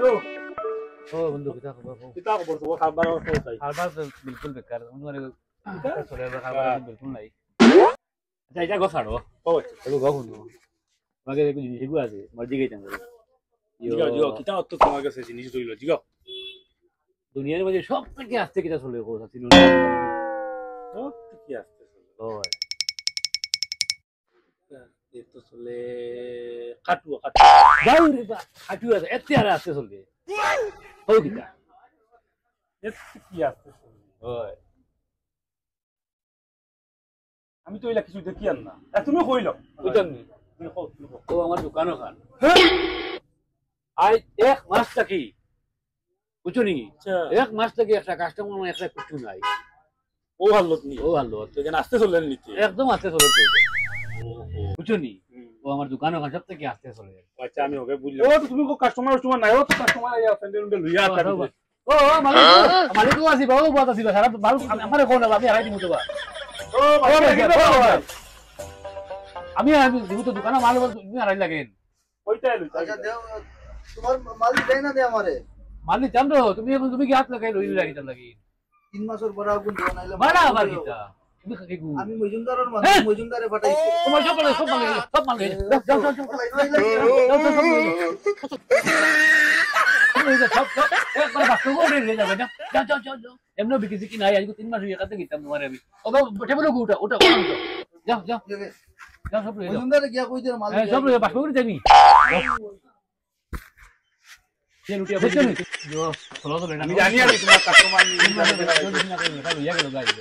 Yo, ও বন্ধু কিতা খবর কও kita aku baru kabar apa tadi? খাবার তো বিলকুল বেকার মানে চলে যাবে খাবার বিলকুল নাই আচ্ছা এটা গো ছাড়ো Oh, এগুলো গো শুনো আমাকে একটু জিনিস এগুলো আছে মর্জি গেইতাম juga kita waktu kemarin ke sini itu dulu juga. দুনিয়ার মধ্যে সব থেকে আস্তে কিটা চলে গো ছিল Oh, কি আসতে ওই itu sole katu. যাও রে বা হাঁটু আছে এত আর আস্তে চলবে ও কিটা Itu কি আসতে ওই আমি তো এলা কিছু দেখি আর না তুমি কইলো বুঝছেন নি তুমি কও ও আমার দোকানও খান আই এক মাস থাকি বুঝছো নি এক মাস থেকে একটা কাস্টমার একটা কিছু নাই ও ভালো নি ও ভালো তো এখানে আসতে চললেন নিতে একদম আস্তে চলে বুঝছো নি ও আমার দোকানও খান সব থেকে আস্তে চলে আচ্ছা আমি ওকে বুঝলাম ও তো তুমি কো কাস্টমার নাই ও তো কাস্টমার আইয়া ফ্রেন্ডের উন্ডে লইয়া আসবে ও মালিক মালিক তো আসি বাবু বাত আসি সারা ভালো আমারে কোন আমি হারাই দিমু তো বা ও আমি দিব তো দোকানে মাল তুমি হারাই লাগেন ওইটা লই আচ্ছা দেও তোমার মালিক দেয় না দে আমারে মালিক জানো তুমি এখন তুমি কি হাত লাগাই লই লাগি তার লাগি 3 মাসের পরে আগুন দেও নাইলে বাড়া আবার কিটা তুমি খাকি গু আমি মজুমদারের মাল মজুমদারে পাঠাইছি তোমার সব মাল যাও একবার বাস্তব করে নিয়ে যাবে না যাও এমন বিকিছি কি নাই আজকে 3 মাস হয়ে কাতে গিতাম তোমার আমি ওকে টেবিলে ওটা যাও যাও সব লয়ে যাও মজুমদারে গিয়া কই দে মাল সব লয়ে বাস্তব করে যাবি ये लुटिया बच्चे ने जो फॉलो तो लेना আমি জানি আর তোমার কাস্টমার নি लुटिया के गाड़ी